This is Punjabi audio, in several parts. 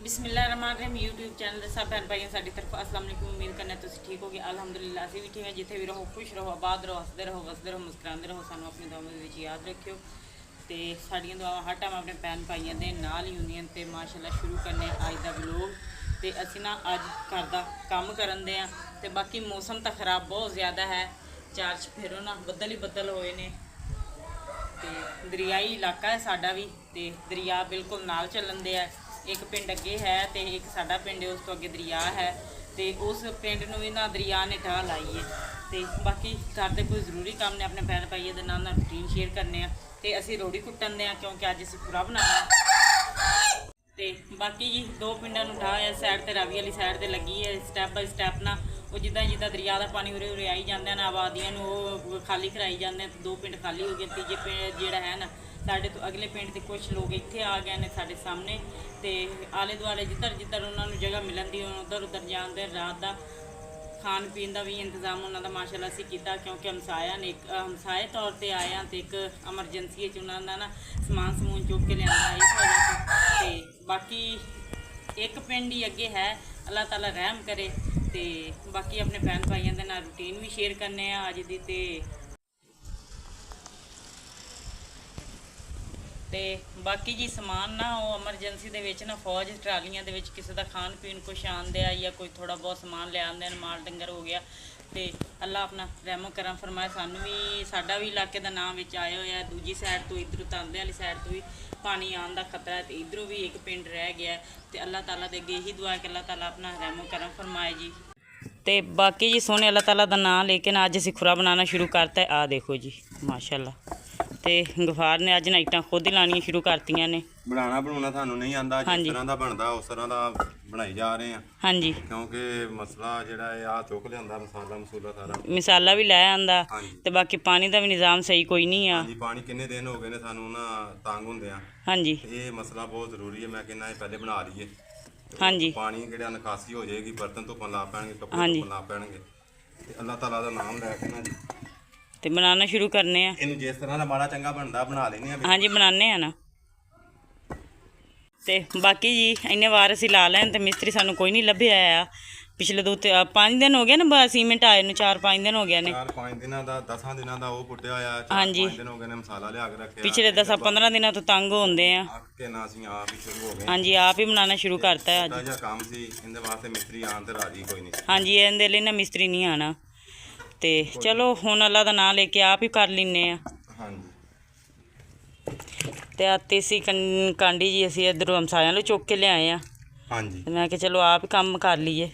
बिस्मिल्लाहिर्रहमानिर्रहीम यूट्यूब चैनल ਦੇ ਸਭ ਭੈਣ ਭਾਈਆਂ ਸਾਡੀ ਤਰਫ अस्सलाम वालेकुम। उम्मीद करना ਤੁਸੀਂ ਠੀਕ ਹੋਗੇ। अल्हम्दुलिल्लाह ਅਸੀਂ ਵੀ ਠੀਕ ਹਾਂ। ਜਿੱਥੇ ਵੀ ਰਹੋ ਖੁਸ਼ ਰਹੋ, ਆਬਾਦ ਰਹੋ, ਹੱਸਦੇ ਰਹੋ, ਵਸਦੇ ਰਹੋ, ਮੁਸਕਰਾਉਂਦੇ ਰਹੋ। ਸਾਨੂੰ ਆਪਣੀ ਦੁਆਵਾਂ ਦੇ ਵਿੱਚ ਯਾਦ ਰੱਖਿਓ ਤੇ ਸਾਡੀਆਂ ਦੁਆਵਾਂ ਹਰ ਟਾਈਮ ਆਪਣੇ ਭੈਣ ਭਾਈਆਂ ਦੇ ਨਾਲ ਹੀ ਹੁੰਦੀਆਂ ਤੇ ਮਾਸ਼ਾਅੱਲਾ ਸ਼ੁਰੂ ਕਰਨੇ ਅੱਜ ਦਾ ਵਲੋਗ। ਤੇ ਅਸੀਂ ਨਾ ਅੱਜ ਘਰ ਦਾ ਕੰਮ ਕਰਨ ਦੇ ਆ ਤੇ ਬਾਕੀ ਮੌਸਮ ਤਾਂ ਖਰਾਬ ਬਹੁਤ ਜ਼ਿਆਦਾ ਹੈ। ਚਾਰ ਚਫੇਰੋਂ ਨਾ ਬੱਦਲ ਹੀ ਬੱਦਲ ਹੋਏ ਨੇ ਤੇ ਦਰਿਆਈ ਇਲਾਕਾ ਹੈ ਸਾਡਾ ਵੀ ਤੇ ਦਰਿਆ ਬਿਲਕੁਲ ਨਾਲ ਚੱਲਣ ਦੇ ਆ। एक पिंड अगे है तो एक साडा पिंड है, उस तो अगे दरिया है तो उस पिंड नूं भी ना दरिया ने ढाह लाई है। तो बाकी घर के कोई जरूरी काम ने अपने भैन भाइयों के नाल रूटीन शेयर करने तो असी रोड़ी कुट्टन दे क्योंकि अज असी पूरा बनाना। तो बाकी जी दो पिंडों नूं ढाह है, साइड ते रावी वाली साइड ते लगी है स्टैप बाय स्टैप ना वो जिदा जिदा दरिया का पानी उरे उरे आई जाता है ना आबादियां नूं खाली कराई जाते हैं। दो पिंड खाली हो गए, तीजे पिंड जिहड़ा है ना साढ़े तो अगले पिंड के कुछ लोग इत्थे आ गए ने साढ़े सामने तो आले दुआले जिधर जिधर उन्होंने जगह मिलन दी उधर उधर जाते। रात का खान पीन का भी इंतजाम उन्होंने माशाअल्लाह असीं कीता क्योंकि हमसाया ने एक हमसाए तौर पर आया तो एक एमरजेंसी उन्होंने ना समान समून चुक के लिया इस वजह से। बाकी एक पिंड ही अगे है, अल्लाह ताला रहम करे। तो बाकी अपने भैन भाइयों के नाल रूटीन भी शेयर करने अज दी ਤੇ ਬਾਕੀ ਜੀ ਸਮਾਨ ਨਾ ਉਹ ਐਮਰਜੈਂਸੀ ਦੇ ਵਿੱਚ ਨਾ ਫੌਜ ਟਰਾਲੀਆਂ ਦੇ ਵਿੱਚ ਕਿਸੇ ਦਾ ਖਾਣ ਪੀਣ ਕੁਛ ਆਉਂਦੇ ਆ ਜਾਂ ਕੋਈ ਥੋੜਾ ਬਹੁਤ ਸਮਾਨ ਲੈ ਆਉਂਦੇ ਨੇ, ਮਾਲ ਡੰਗਰ ਹੋ ਗਿਆ ਤੇ ਅੱਲਾ ਆਪਣਾ ਰਹਿਮੋ ਕਰਮ ਫਰਮਾਏ। ਸਾਨੂੰ ਵੀ ਸਾਡਾ ਵੀ ਇਲਾਕੇ ਦਾ ਨਾਮ ਵਿੱਚ ਆਇਆ ਹੋਇਆ। ਦੂਜੀ ਸਾਈਡ ਤੋਂ ਇੱਧਰੋਂ ਤਾਂਦੇ ਵਾਲੀ ਸਾਈਡ ਤੋਂ ਵੀ ਪਾਣੀ ਆਉਣ ਦਾ ਖਤਰਾ ਹੈ ਤੇ ਇੱਧਰੋਂ ਵੀ ਇੱਕ ਪਿੰਡ ਰਹਿ ਗਿਆ ਤੇ ਅੱਲਾ ਤਾਲਾ ਦੇ ਅੱਗੇ ਇਹੀ ਦੁਆ ਹੈ ਕਿ ਅੱਲਾ ਤਾਲਾ ਆਪਣਾ ਰਹਿਮੋ ਕਰਮ ਫਰਮਾਏ ਜੀ। ਤੇ ਬਾਕੀ ਜੀ ਸੋਹਣੇ ਅੱਲਾ ਤਾਲਾ ਦਾ ਨਾਮ ਲੈ ਕੇ ਨਾ ਅੱਜ ਅਸੀਂ ਖੁਰਾ ਬਣਾਉਣਾ ਸ਼ੁਰੂ ਕਰਤਾ। ਆ ਦੇਖੋ ਜੀ ਮਾਸ਼ਾਅੱਲਾ ਤੇ ਗਫਾਰ ਨੇ ਅੱਜ ਨਾਈਟਾਂ ਖੁਦ ਹੀ ਲਾਣੀਆਂ ਸ਼ੁਰੂ ਕਰਤੀਆਂ ਨੇ। ਬਣਾਉਣਾ ਸਾਨੂੰ ਨਹੀਂ ਆਂਦਾ, ਜਿਸ ਤਰ੍ਹਾਂ ਦਾ ਬਣਦਾ ਉਸ ਤਰ੍ਹਾਂ ਦਾ ਬਣਾਈ ਜਾ ਰਹੇ ਆ। ਹਾਂਜੀ ਕਿਉਂਕਿ ਮਸਲਾ ਜਿਹੜਾ ਹੈ ਆ ਚੁੱਕ ਲਿਆਂਦਾ ਮਸਾਲਾ ਸਾਰਾ ਮਸਾਲਾ ਵੀ ਲੈ ਆਂਦਾ ਤੇ ਬਾਕੀ ਪਾਣੀ ਦਾ ਵੀ ਨਿਜ਼ਾਮ ਸਹੀ ਕੋਈ ਨਹੀਂ ਆ। ਹਾਂਜੀ ਪਾਣੀ ਕਿੰਨੇ ਦਿਨ ਹੋ ਗਏ ਨੇ ਸਾਨੂੰ ਨਾ ਤੰਗ ਹੁੰਦੇ ਆ। ਹਾਂਜੀ ਇਹ ਮਸਲਾ ਬਹੁਤ ਜ਼ਰੂਰੀ ਹੈ। ਮੈਂ ਕਹਿੰਦਾ ਇਹ ਪਹਿਲੇ ਬਣਾ ਲਈਏ। ਹਾਂਜੀ ਪਾਣੀ ਜਿਹੜਾ ਨਿਕਾਸੀ ਹੋ ਜਾਏਗੀ, ਬਰਤਨ ਧੋਣ ਲਾ ਪੈਣਗੇ, ਕੱਪੜੇ ਧੋਣ ਲਾ ਪੈਣਗੇ ਤੇ ਅੱਲਾਹ ਤਾਲਾ ਦਾ ਨਾਮ ਲੈ ਕੇ ਨਾ ਜੀ ਤੇ ਬਣਾਉਣਾ ਸ਼ੁਰੂ ਕਰਨੇ ਆ। ਇਹਨੂੰ ਜਿਸ ਤਰ੍ਹਾਂ ਦਾ ਮਾੜਾ ਚੰਗਾ ਬਣਦਾ ਬਣਾ ਲੈਨੇ ਆ। ਹਾਂਜੀ ਬਣਾਉਂਦੇ ਆ ਨਾ। ਤੇ ਬਾਕੀ ਜੀ ਇੰਨੇ ਵਾਰ ਅਸੀਂ ਲਾ ਲੈਣ ਤੇ ਮਿਸਤਰੀ ਸਾਨੂੰ ਕੋਈ ਨਹੀਂ ਲੱਭਿਆ ਆ। ਪਿਛਲੇ 5 ਦਿਨ ਹੋ ਗਏ ਨਾ ਸੀਮੈਂਟ ਆਏ ਨੂੰ, 4-5 ਦਿਨ ਹੋ ਗਏ ਨੇ। 4-5 ਦਿਨਾਂ ਦਾ 10 ਦਿਨਾਂ ਦਾ ਉਹ ਪੁੱਟਿਆ ਹੋਇਆ। 4-5 ਦਿਨ ਹੋ ਗਏ ਨੇ ਮਸਾਲਾ ਲਿਆ ਕੇ ਰੱਖਿਆ। ਪਿਛਲੇ 10-15 ਦਿਨਾਂ ਤੋਂ ਤੰਗ ਹੁੰਦੇ ਆ ਕਿ ਨਾ ਅਸੀਂ ਆਪ ਹੀ ਸ਼ੁਰੂ ਹੋ ਗਏ। ਹਾਂਜੀ ਆਪ ਹੀ ਬਣਾਉਣਾ ਸ਼ੁਰੂ ਕਰਤਾ ਅੱਜ। ਜਿਹੜਾ ਕੰਮ ਸੀ ਇਹਦੇ ਵਾਸਤੇ ਮਿਸਤਰੀ ਆਉਣ ਤੇ ਰਾਜੀ ਕੋਈ ਨਹੀਂ। ਹਾਂਜੀ ਇਹਦੇ ਲਈ ਨਾ ਮਿਸਤਰੀ ਨਹੀਂ ਆਣਾ ਤੇ ਚਲੋ ਹੁਣ ਅੱਲਾ ਦਾ ਨਾਮ ਲੈ ਕੇ ਆਪ ਹੀ ਕਰ ਲੈਂਦੇ ਆ। ਹਾਂਜੀ ਤੇ ਆਤੀ ਸੀ ਕਾਂਡੀ ਜੀ ਅਸੀਂ ਇੱਧਰੋਂ ਹਮਸਾਇਆਂ ਨੂੰ ਚੁੱਕ ਕੇ ਲਿਆਏ ਆ। ਹਾਂਜੀ ਤੇ ਮੈਂ ਕਿਹਾ ਚਲੋ ਆਪ ਹੀ ਕੰਮ ਕਰ ਲਈਏ।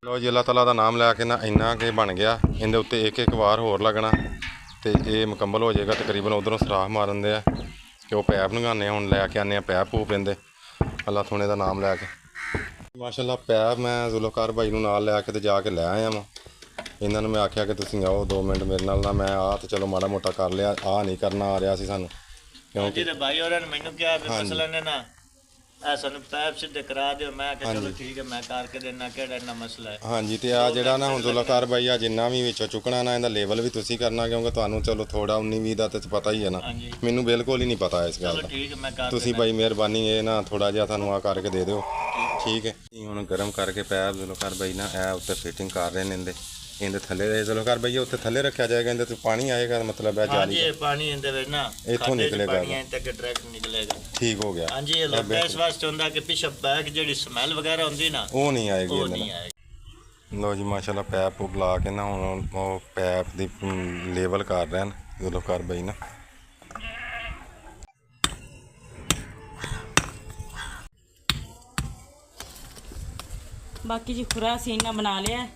ਲੋ ਜੀ ਅੱਲਾਹ ਤਾਲਾ ਦਾ ਨਾਮ ਲੈ ਕੇ ਨਾ ਇੰਨਾ ਕਿ ਬਣ ਗਿਆ। ਇਹਦੇ ਉੱਤੇ ਇੱਕ ਇੱਕ ਵਾਰ ਹੋਰ ਲੱਗਣਾ ਤੇ ਇਹ ਮੁਕੰਮਲ ਹੋ ਜਾਏਗਾ। ਤਕਰੀਬਨ ਉਧਰੋਂ ਸਰਾਖ ਮਾਰਨ ਦੇ ਆ ਕਿ ਉਹ ਪੈਪ ਲਗਾਉਂਦੇ ਆ। ਹੁਣ ਲੈ ਕੇ ਆਉਂਦੇ ਆ ਪੈਪ ਪੂਪ ਪੈਂਦੇ ਅੱਲਾਹ ਥੋਣੇ ਦਾ ਨਾਮ ਲੈ ਕੇ। ਮਾਸ਼ਾਅੱਲਾ ਪੈਪ ਮੈਂ ਜ਼ੁਲਫਕਾਰ ਭਾਈ ਨੂੰ ਨਾਲ ਲੈ ਕੇ ਤੇ ਜਾ ਕੇ ਲੈ ਆਇਆ ਵਾਂ। ਇਹਨਾਂ ਨੂੰ ਮੈਂ ਆਖਿਆ ਕਿ ਤੁਸੀਂ ਆਓ 2 ਮਿੰਟ ਮੇਰੇ ਨਾਲ ਨਾ। ਮੈਂ ਆ ਤੇ ਚਲੋ ਮਾੜਾ ਮੋਟਾ ਕਰ ਲਿਆ, ਆ ਨਹੀਂ ਕਰਨਾ ਆ ਰਿਹਾ ਸੀ ਸਾਨੂੰ ਕਿਉਂਕਿ ਭਾਈ ਹੋਰਾਂ ਨੇ ਮੈਨੂੰ ਕਿਹਾ ਵੀ ਮਸਲਾ ਨੇ ਨਾ ਐ ਸਾਨੂੰ ਪੈਪ ਸਿੱਧੇ ਕਰਾ ਦਿਓ। ਮੈਂ ਕਿਹਾ ਚਲੋ ਠੀਕ ਹੈ ਮੈਂ ਕਰਕੇ ਦੇਣਾ, ਕਿਹੜਾ ਇੰਨਾ ਮਸਲਾ ਹੈ। ਹਾਂਜੀ ਤੇ ਆ ਜਿਹੜਾ ਨਾ ਹੁਣ ਜ਼ੁਲਫਕਾਰ ਭਾਈ ਆ ਜਿੰਨਾ ਵੀ ਵਿੱਚੋਂ ਚੁੱਕਣਾ ਨਾ ਇਹਦਾ ਲੇਵਲ ਵੀ ਤੁਸੀਂ ਕਰਨਾ ਕਿਉਂਕਿ ਤੁਹਾਨੂੰ ਚਲੋ ਥੋੜਾ 19-20 ਦਾ ਤੇ ਪਤਾ ਹੀ ਹੈ ਨਾ। ਮੈਨੂੰ ਬਿਲਕੁਲ ਹੀ ਨਹੀਂ ਪਤਾ ਇਸ ਗੱਲ ਦਾ। ਤੁਸੀਂ ਭਾਈ ਮਿਹਰਬਾਨੀ ਇਹ ਨਾ ਥੋੜਾ ਜਿਹਾ ਤੁਹਾਨੂੰ ਆ ਕਰਕੇ ਦੇ ਦਿਓ ਠੀਕ ਹੈ। ਹੁਣ ਗਰਮ ਕਰਕੇ ਪੈਪ ਜ਼ੁਲਫਕਾਰ ਭਾਈ ਨਾ ਇਹ ਉੱਤੇ ਫਿਟਿੰਗ ਕਰ ਰਹੇ ਨੇ। ਇਹਦੇ ਥੱਲੇ ਜ਼ੁਲਫਕਾਰ ਭਾਈ ਉੱਤੇ ਥੱਲੇ ਰੱਖਿਆ ਜਾਏਗਾ। ਇਹਦੇ ਤੋਂ ਪਾਣੀ ਆਏਗਾ ਮਤਲਬ ਹੈ ਜਾਲੀ ਇਹ ਪਾਣੀ ਇਹਦੇ ਵਿੱਚ ਨਾ ਇੱਥੋਂ ਨਿਕਲੇਗਾ, ਪਾਣੀ ਐਂ ਤੱਕ ਡਾਇਰੈਕਟ ਨਿਕਲੇਗਾ। ਠੀਕ ਹੋ ਗਿਆ। ਹਾਂਜੀ ਇਹ ਲੋਕ ਇਸ ਵਾਸਤੇ ਹੁੰਦਾ ਕਿ ਪਿੱਛੇ ਬੈਕ ਜਿਹੜੀ ਸਮੈਲ ਵਗੈਰਾ ਹੁੰਦੀ ਨਾ ਉਹ ਨਹੀਂ ਆਏਗੀ ਇਹਦੇ ਨਾਲ। ਲੋ ਜੀ ਮਾਸ਼ਾਅੱਲਾ ਪੈਪ ਉਹ ਲਾ ਕੇ ਨਾ ਹੁਣ ਉਹ ਪੈਪ ਦੀ ਲੇਵਲ ਕਰ ਰਹੇ ਨੇ ਜ਼ੁਲਫਕਾਰ ਭਾਈ ਨਾ। ਬਾਕੀ ਜੀ ਖੁਰਾ ਅਸੀਂ ਇੰਨਾ ਬਣਾ ਲਿਆ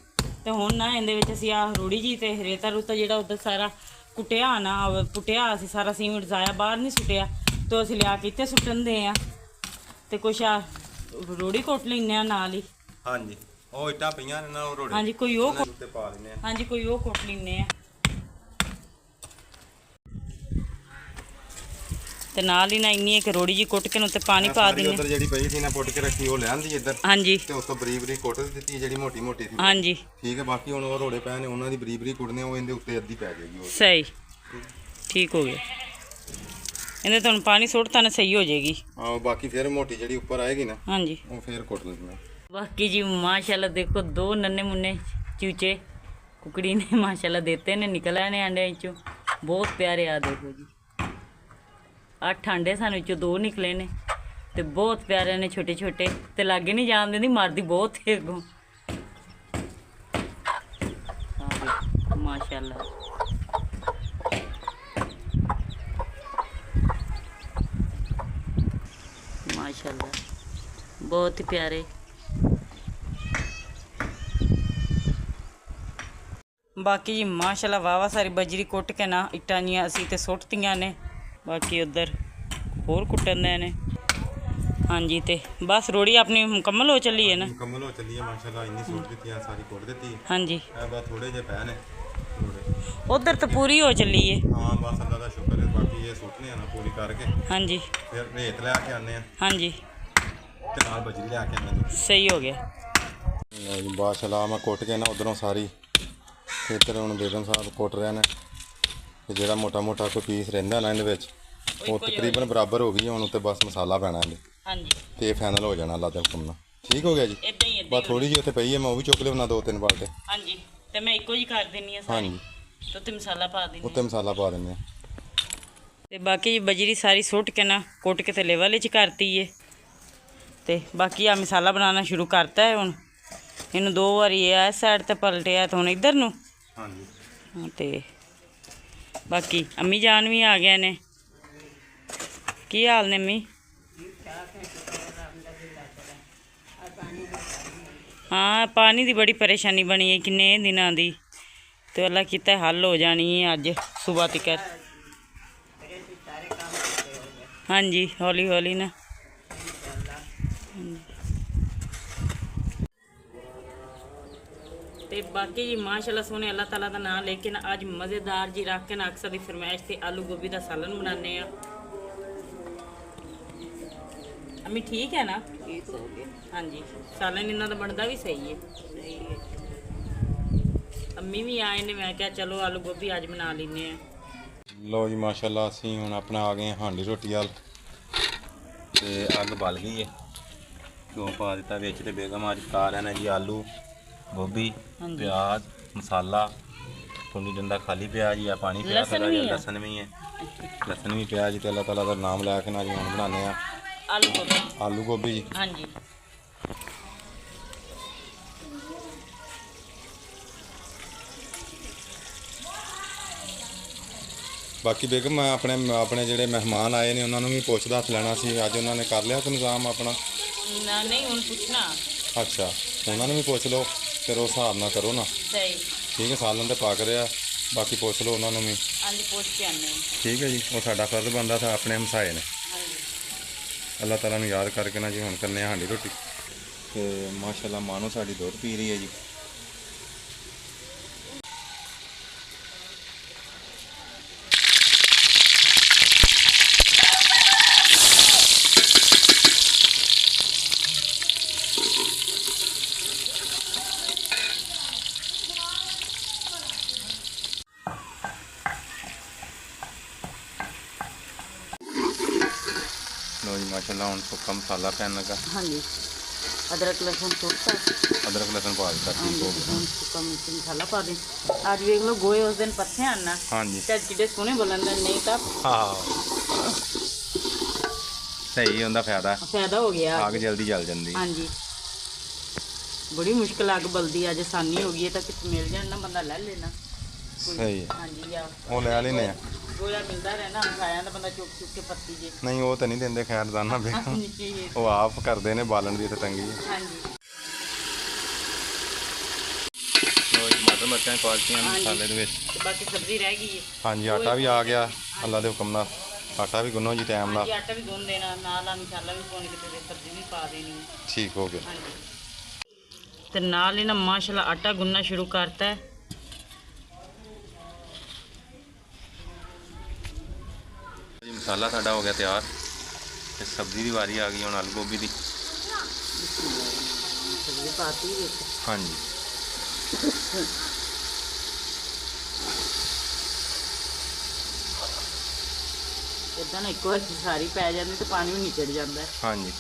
ਤੇ ਹੁਣ ਨਾ ਇਹਦੇ ਵਿੱਚ ਅਸੀਂ ਆਹ ਰੋੜੀ ਜੀ ਤੇ ਰੇਤਾ ਰੂਤਾ ਜਿਹੜਾ ਉੱਧਰ ਸਾਰਾ ਕੁੱਟਿਆ ਨਾ ਪੁੱਟਿਆ ਅਸੀਂ ਸਾਰਾ ਸੀਮੈਂਟ ਜ਼ਾਇਆ ਬਾਹਰ ਨਹੀਂ ਸੁੱਟਿਆ ਤੇ ਅਸੀਂ ਲਿਆ ਕੇ ਇੱਥੇ ਸੁੱਟਣ ਦੇ ਆ ਤੇ ਕੁਛ ਆ ਰੋੜੀ ਕੁੱਟ ਲੈਂਦੇ ਆ ਨਾਲ ਹੀ। ਹਾਂਜੀ ਉਹ ਇੱਟਾਂ ਪਈਆਂ ਨੇ ਨਾ ਉਹ ਰੋੜੀ। ਹਾਂਜੀ ਕੋਈ ਉਹ ਉੱਤੇ ਪਾ ਲੈਂਦੇ ਆ। ਹਾਂਜੀ ਕੋਈ ਉਹ ਕੁੱਟ ਲੈਂਦੇ ਆ ਤੇ ਨਾਲ ਹੀ ਨਾ ਇੰਨੀ ਇੱਕ ਰੋੜੀ ਜੀ ਕੁੱਟ ਕੇ ਨੂੰ ਤੇ ਪਾਣੀ ਪਾ ਦਿੰਦੇ। ਉੱਧਰ ਜਿਹੜੀ ਪਈ ਸੀ ਨਾ ਪੁੱਟ ਕੇ ਰੱਖੀ ਉਹ ਲੈਂਦੀ ਇੱਧਰ। ਹਾਂਜੀ ਤੇ ਉਸ ਤੋਂ ਬਰੀਕ ਬਰੀਕ ਕੁੱਟ ਦਿੱਤੀ ਜਿਹੜੀ ਮੋਟੀ ਮੋਟੀ ਸੀ। ਹਾਂਜੀ ਠੀਕ ਹੈ। ਬਾਕੀ ਹੁਣ ਉਹ ਰੋੜੇ ਪਏ ਨੇ ਉਹਨਾਂ ਦੀ ਬਰੀਕ ਬਰੀਕ ਕੁੱਟਨੇ ਉਹ ਇਹਦੇ ਉੱਤੇ ਅੱਧੀ ਪੈ ਜਾਏਗੀ। ਸਹੀ ਠੀਕ ਹੋ ਗਿਆ। ਇਹਦੇ ਤੋਂ ਹੁਣ ਪਾਣੀ ਸੁੱਟਤਾ ਨਾ ਸਹੀ ਹੋ ਜਾਏਗੀ। ਆਹ ਬਾਕੀ ਫਿਰ ਮੋਟੀ ਜਿਹੜੀ ਉੱਪਰ ਆਏਗੀ ਨਾ ਹਾਂਜੀ ਉਹ ਫਿਰ ਕੁੱਟ ਲੈਂਦੇ। ਬਾਕੀ ਜੀ माशाल्लाह देखो 2 नन्हे मुन्ने चूचे कुकड़ी ने माशाल्लाह देते ने निकल आए ने अंडे चों बहुत प्यारे। आ देखो जी 8 अंडे सानू चों 2 निकले ने ते बहुत प्यारे ने छोटे छोटे ते लागे नहीं जान देंदी मारदी बहुत है अगों। माशाल्लाह माशाल्लाह बहुत ही प्यारे। बाकी जी माशाल्लाह वावा सारी बजरी कुट के ना इट्टां जियां असीं ते सुੱਟਤੀਆਂ ने बाकी उधर होर कुट्टन दे ने। हाँ जी ते बस रोड़ी अपनी मुकम्मल हो चली है ना। ਮੁਕੰਮਲ ਹੋ ਚੱਲੀ ਹੈ ਮਾਸ਼ਾਅੱਲਾ। ਇੰਨੀ ਸੁੱਟ ਦਿੱਤੀਆਂ ਸਾਰੀ ਕੁੱਟ ਦਿੱਤੀ। हाँ जी ਇਹ ਬਸ ਥੋੜੇ ਜਿਹੇ ਪੈ ਨੇ ਥੋੜੇ। उधर तो पूरी हो चली है। ਹਾਂ ਬਸ ਅੱਲਾ ਦਾ ਸ਼ੁਕਰ ਹੈ। ਬਾਕੀ ਇਹ ਸੁੱਟਨੇ ਆ ਨਾ ਪੂਰੀ ਕਰਕੇ हाँ जी ਫਿਰ ਰੇਤ ਲੈ ਕੇ ਆਨੇ ਆ हाँ जी ਤੇ ਨਾਲ ਬਜਰੀ ਲੈ ਕੇ ਆਨੇ ਆ। सही हो गया। ਮਾਸ਼ਾਅੱਲਾ ਮੈਂ ਕੁੱਟ ਕੇ ਨਾ ਉਧਰੋਂ ਸਾਰੀ ਤੇ ਇੱਧਰ ਹੁਣ ਬੇਗਮ ਸਾਹਿਬ ਕੁੱਟ ਰਹੇ ਨੇ ਤੇ ਜਿਹੜਾ ਮੋਟਾ ਮੋਟਾ ਕੋਈ ਪੀਸ ਰਹਿੰਦਾ ਨਾ ਇਹਦੇ ਵਿੱਚ ਉਹ ਤਕਰੀਬਨ ਬਰਾਬਰ ਹੋ ਗਈ। ਹੁਣ ਉੱਤੇ ਬਸ ਮਸਾਲਾ ਪੈਣਾ ਇਹਦੇ हाँ जी ਤੇ ਇਹ ਫਾਈਨਲ ਹੋ ਜਾਣਾ ਅੱਲਾ ਦੇ ਹੁਕਮ ਨਾਲ। ਠੀਕ ਹੋ ਗਿਆ ਜੀ। इदां ही ਬਸ ਥੋੜੀ ਜਿਹੀ ਉੱਥੇ ਪਈ ਹੈ ਮੈਂ ਉਹ ਵੀ ਚੁੱਕ ਲਿਆਉਣਾ 2-3 ਬਾਲਟੇ। हाँ जी ते मैं इको जी कर देनी है सारी ਹਾਂਜੀ तो ते मसाला पा देनी ਉੱਤੇ ਮਸਾਲਾ ਪਾ ਦਿੰਦੇ ਆ। ਤੇ ਬਾਕੀ ਬਜਰੀ ਸਾਰੀ ਸੁੱਟ ਕੇ ਨਾ ਕੁੱਟ ਕੇ ਤੇ ਲੈਵਲ ਵਿੱਚ ਕਰਤੀ ਏ ਤੇ ਬਾਕੀ ਆ ਮਸਾਲਾ ਬਣਾਉਣਾ ਸ਼ੁਰੂ ਕਰਤਾ ਹੈ। ਹੁਣ ਇਹਨੂੰ 2 ਵਾਰੀ ਇਸ ਸਾਈਡ ਤੇ ਪਲਟਿਆ ਤੇ ਹੁਣ ਇੱਧਰ ਨੂੰ। ਹਾਂਜੀ ਹਾਂ ਤੇ ਬਾਕੀ ਅੰਮੀ ਜਾਨ ਵੀ ਆ ਗਏ ਨੇ। ਕੀ ਹਾਲ ਨੇ ਅੰਮੀ? ਹਾਂ ਪਾਣੀ ਦੀ ਬੜੀ ਪਰੇਸ਼ਾਨੀ ਬਣੀ ਹੈ ਕਿੰਨੇ ਦਿਨਾਂ ਦੀ ਤੇ ਅੱਲਾ ਕੀਤਾ ਹੱਲ ਹੋ ਜਾਣੀ ਹੈ ਅੱਜ ਸਵੇਰ ਤੱਕ। हाँ जी हौली हौली ना। ते बाकी जी माशाल्लाह सोने अल्लाह ताला का नाम लेके ना आज मज़ेदार जी रख के ना अक्सर की फरमाइश से आलू गोभी का सालन बनाने। अम्मी ठीक है ना? हाँ जी सालन इन्हों का बनता भी सही है। अम्मी भी आए ने मैं क्या चलो आलू गोभी आज बना लेने। ਲਓ ਜੀ ਮਾਸ਼ਾਅੱਲਾ ਅਸੀਂ ਹੁਣ ਆਪਣਾ ਆ ਗਏ ਹਾਂ ਹਾਂਡੀ ਰੋਟੀ ਵਾਲ ਤੇ ਅੱਗ ਬਲ ਗਈ ਹੈ। ਘਿਓ ਪਾ ਦਿੱਤਾ ਵਿੱਚ ਤੇ ਬੇਗਮ ਅੱਜ ਪਕਾ ਰਹੇ ਨੇ ਜੀ ਆਲੂ ਗੋਭੀ ਪਿਆਜ਼ ਮਸਾਲਾ। ਥੋੜੀ ਡੰਡਾ ਖਾਲੀ ਪਿਆ ਜੀ ਆ ਪਾਣੀ ਪਿਆ ਥੋੜਾ ਜਿਹਾ ਲਸਣ ਵੀ ਹੈ। ਲਸਣ ਵੀ ਪਿਆ ਜੀ ਤੇ ਅੱਲਾਹ ਤਾਲਾ ਦਾ ਨਾਮ ਲੈ ਕੇ ਨਾ ਜੀ ਹੁਣ ਬਣਾਉਂਦੇ ਆ ਆਲੂ ਗੋਭੀ ਜੀ। हाँ जी ਬਾਕੀ ਬੇਗਮ ਮੈਂ ਆਪਣੇ ਜਿਹੜੇ ਮਹਿਮਾਨ ਆਏ ਨੇ ਉਹਨਾਂ ਨੂੰ ਵੀ ਪੁੱਛਦਾ ਲੈਣਾ ਸੀ। ਅੱਜ ਉਹਨਾਂ ਨੇ ਕਰ ਲਿਆ ਇੰਤਜ਼ਾਮ ਆਪਣਾ? ना नहीं हूँ पूछना। ਅੱਛਾ ਉਹਨਾਂ ਨੂੰ ਵੀ ਪੁੱਛ ਲਓ ਫਿਰ ਉਸ ਹਿਸਾਬ ਨਾਲ ਕਰੋ ਨਾ। सही ਠੀਕ ਹੈ ਸਾਲਨ ਤੇ ਪੱਕ ਰਿਹਾ ਬਾਕੀ ਪੁੱਛ ਲਓ ਉਹਨਾਂ ਨੂੰ ਵੀ। हाँ जी पूछ के आने। ਠੀਕ ਹੈ ਜੀ ਉਹ ਸਾਡਾ ਫਰਜ਼ ਬਣਦਾ ਤਾਂ ਆਪਣੇ ਹਮਸਾਏ ਨੇ। हाँ जी ਅੱਲਾਹ ਤਾਲਾ ਨੂੰ ਯਾਦ ਕਰਕੇ ਨਾ ਜੀ ਹੁਣ ਕਰਨੇ ਆ ਹਾਂਡੀ ਰੋਟੀ ਤੇ ਮਾਸ਼ਾਅੱਲਾ ਮਾਨੋ ਸਾਡੀ ਦੁੱਧ ਪੀ ਰਹੀ ਹੈ ਜੀ। ਲਓ ਜੀ ਮਾਸ਼ਾਅੱਲਾ ਹੁਣ ਸੁੱਕਾ ਮਸਾਲਾ ਪੈਣ ਲੱਗਾ। हाँ जी अदरक लहसुन सुटता। ਅਦਰਕ ਲਸਣ ਪਾ ਦਿੱਤਾ। हाँ ਠੀਕ जी ਹੋ ਗਿਆ। हम सुक्का मिर्च मसाला पा दें। आज देख लो गोए उस दिन पत्ते आना ਹਾਂਜੀ चाहे चिड़े सोने बोलन नहीं तो ਹਾਂ ਸਹੀ ਹੁੰਦਾ ਫਾਇਦਾ फायदा हो गया। ਅੱਗ ਜਲਦੀ ਜਲ ਜਾਂਦੀ। हाँ जी बड़ी मुश्किल अग बलदी अज आसानी हो गई है तो कितने मिल जाए ना बंदा ले लेना। ਸਹੀ ਹੈ हाँ जी या ਉਹ ਲੈ ਲੈਨੇ ਆ। गोया मिलता रहना हम खाया तो बंदा चुक चुक के पत्ती जे। ਨਹੀਂ ਉਹ ਤਾਂ ਨਹੀਂ ਦਿੰਦੇ ਖੈਰ ਦਾਨਾ हाँ ਬੇਗਮ जी ਉਹ ਆਪ ਕਰਦੇ ਨੇ ਬਾਲਣ ਦੀ ਤੇ ਤੰਗੀ। हाँ जी ਲਓ ਜੀ ਮਟਰ ਮਿਰਚਾਂ ਪਾ ਦਿੱਤੀਆਂ ਮਸਾਲੇ ਦੇ ਵਿੱਚ। तो बाकी सब्जी रह गई है। ਹਾਂਜੀ ਆਟਾ ਵੀ ਆ ਗਿਆ ਅੱਲਾ ਦੇ ਹੁਕਮ ਨਾਲ। ਆਟਾ ਵੀ ਗੁੰਨੋ ਜੀ ਟਾਈਮ हाँ ਨਾਲ। जी आटा भी गूंद देना नाल मसाला भी पाने के सब्जी भी पा देनी। ਠੀਕ ਹੋ ਗਿਆ। हाँ जी तो नाल ही ना माशाल्लाह आटा गुनना शुरू करता है। ਜੀ ਮਸਾਲਾ ਸਾਡਾ ਹੋ ਗਿਆ ਤਿਆਰ ਤੇ ਸਬਜ਼ੀ ਦੀ ਵਾਰੀ ਆ ਗਈ ਹੁਣ ਆਲੂ ਗੋਭੀ ਦੀ। सब्जी पाती है। ਹਾਂਜੀ ਇਦਾਂ ਨਾ ਇੱਕੋ ਵਾਰ ਸਾਰੀ ਪੈ ਜਾਂਦੀ ਤੇ ਪਾਣੀ ਵੀ ਨਿਚੜ ਜਾਂਦਾ ਹੈ। ਹਾਂਜੀ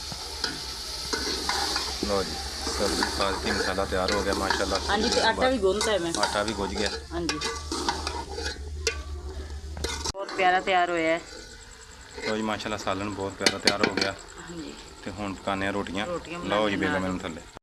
ਲਓ ਜੀ ਸਬਜ਼ੀ ਸਾਰੀ ਮਸਾਲਾ ਤਿਆਰ ਹੋ ਗਿਆ ਮਾਸ਼ਾਅੱਲਾ। ਹਾਂਜੀ ਤੇ ਆਟਾ ਵੀ ਗੁੰਨਤਾ ਹੈ ਮੈਂ। ਆਟਾ ਵੀ ਗੁੱਝ ਗਿਆ। ਹਾਂਜੀ ਬਹੁਤ ਪਿਆਰਾ ਤਿਆਰ ਹੋਇਆ ਹੈ। ਲਓ ਜੀ ਮਾਸ਼ਾਅੱਲਾ ਸਾਲਨ ਬਹੁਤ ਪਿਆਰਾ ਤਿਆਰ ਹੋ ਗਿਆ। ਹਾਂਜੀ ਤੇ ਹੁਣ ਪਕਾਉਂਦੇ ਆ ਰੋਟੀਆਂ। ਰੋਟੀਆਂ ਲਓ ਜੀ ਬਣਾ ਬੇਗਮ ਮੈਨੂੰ ਥੱਲੇ।